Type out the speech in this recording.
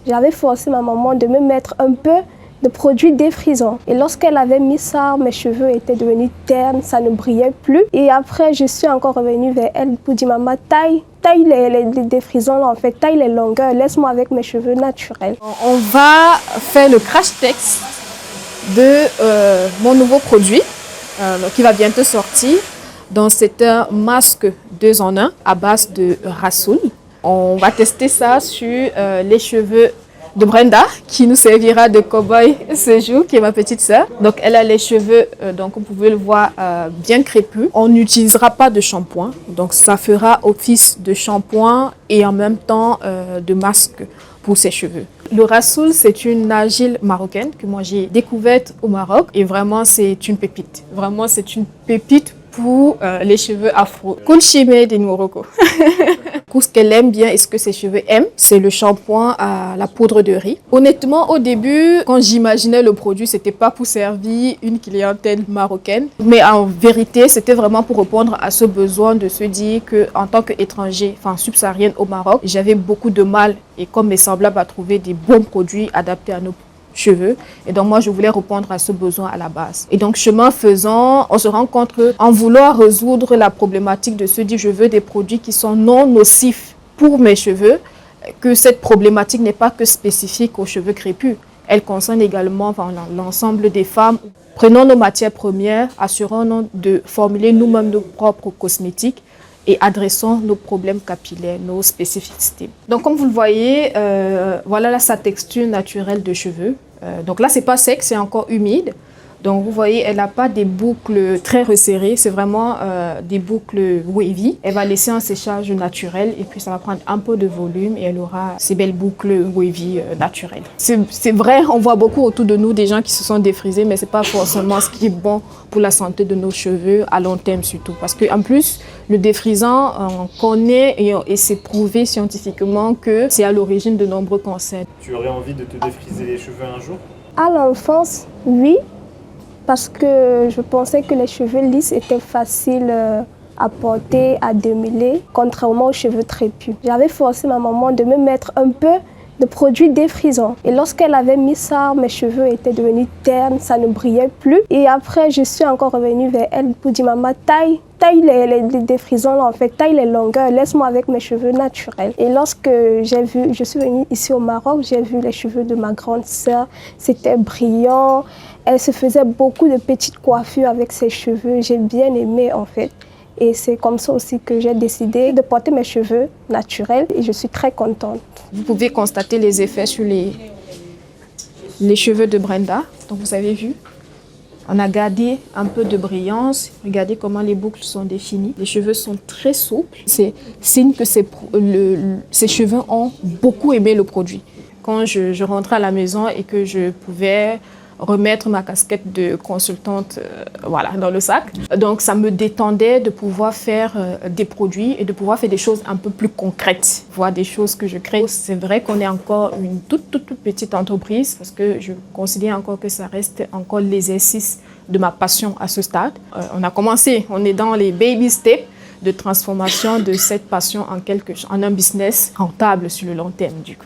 J'avais forcé ma maman de me mettre un peu de produits défrisants. Et lorsqu'elle avait mis ça, mes cheveux étaient devenus ternes, ça ne brillait plus. Et après, je suis encore revenue vers elle pour dire, maman, taille les défrisants, là, en fait, taille les longueurs, laisse-moi avec mes cheveux naturels. On va faire le crash test de mon nouveau produit qui va bientôt sortir. Donc, c'est un masque 2 en 1 à base de Rasoul. On va tester ça sur les cheveux de Brenda, qui nous servira de cow-boy ce jour, qui est ma petite sœur. Donc, elle a les cheveux, donc vous pouvez le voir, bien crépus. On n'utilisera pas de shampoing, donc ça fera office de shampoing et en même temps de masque pour ses cheveux. Le Rasoul, c'est une argile marocaine que moi j'ai découverte au Maroc et vraiment c'est une pépite. Vraiment c'est une pépite pour les cheveux afro. Cool chimé de Morocco. Ce qu'elle aime bien et ce que ses cheveux aiment, c'est le shampoing à la poudre de riz. Honnêtement, au début, quand j'imaginais le produit, c'était pas pour servir une clientèle marocaine, mais en vérité, c'était vraiment pour répondre à ce besoin de se dire que, en tant qu'étranger, enfin subsaharienne au Maroc, j'avais beaucoup de mal et comme mes semblables à trouver des bons produits adaptés à nos cheveux. Et donc, moi, je voulais répondre à ce besoin à la base. Et donc, chemin faisant, on se rend compte qu'en vouloir résoudre la problématique de se dire je veux des produits qui sont non nocifs pour mes cheveux, que cette problématique n'est pas que spécifique aux cheveux crépus. Elle concerne également l'ensemble des femmes. Prenons nos matières premières, assurons-nous de formuler nous-mêmes nos propres cosmétiques et adressons nos problèmes capillaires, nos spécificités. Donc comme vous le voyez, voilà là, sa texture naturelle de cheveux. Donc là, c'est pas sec, c'est encore humide. Donc vous voyez, elle n'a pas des boucles très resserrées, c'est vraiment des boucles wavy. Elle va laisser un séchage naturel et puis ça va prendre un peu de volume et elle aura ces belles boucles wavy naturelles. C'est vrai, on voit beaucoup autour de nous des gens qui se sont défrisés, mais c'est pas forcément ce qui est bon pour la santé de nos cheveux à long terme surtout. Parce qu'en plus, le défrisant, on connaît et c'est prouvé scientifiquement que c'est à l'origine de nombreux cancers. Tu aurais envie de te défriser les cheveux un jour? À l'enfance, oui. Parce que je pensais que les cheveux lisses étaient faciles à porter, à démêler, contrairement aux cheveux trépus. J'avais forcé ma maman de me mettre un peu de produits défrisants. Et lorsqu'elle avait mis ça, mes cheveux étaient devenus ternes, ça ne brillait plus. Et après, je suis encore revenue vers elle pour dire, maman, taille les défrisants, là, en fait, taille les longueurs, laisse-moi avec mes cheveux naturels. Et lorsque je suis venue ici au Maroc, j'ai vu les cheveux de ma grande sœur, c'était brillant. Elle se faisait beaucoup de petites coiffures avec ses cheveux, j'ai bien aimé en fait. Et c'est comme ça aussi que j'ai décidé de porter mes cheveux naturels et je suis très contente. Vous pouvez constater les effets sur les cheveux de Brenda, donc vous avez vu. On a gardé un peu de brillance. Regardez comment les boucles sont définies. Les cheveux sont très souples. C'est signe que ces cheveux ont beaucoup aimé le produit. Quand je rentrais à la maison et que je pouvais remettre ma casquette de consultante dans le sac. Donc, ça me détendait de pouvoir faire des produits et de pouvoir faire des choses un peu plus concrètes, voir des choses que je crée. C'est vrai qu'on est encore une toute petite entreprise parce que je considère encore que ça reste encore l'exercice de ma passion à ce stade. On a commencé, on est dans les baby steps de transformation de cette passion en un business rentable sur le long terme du coup.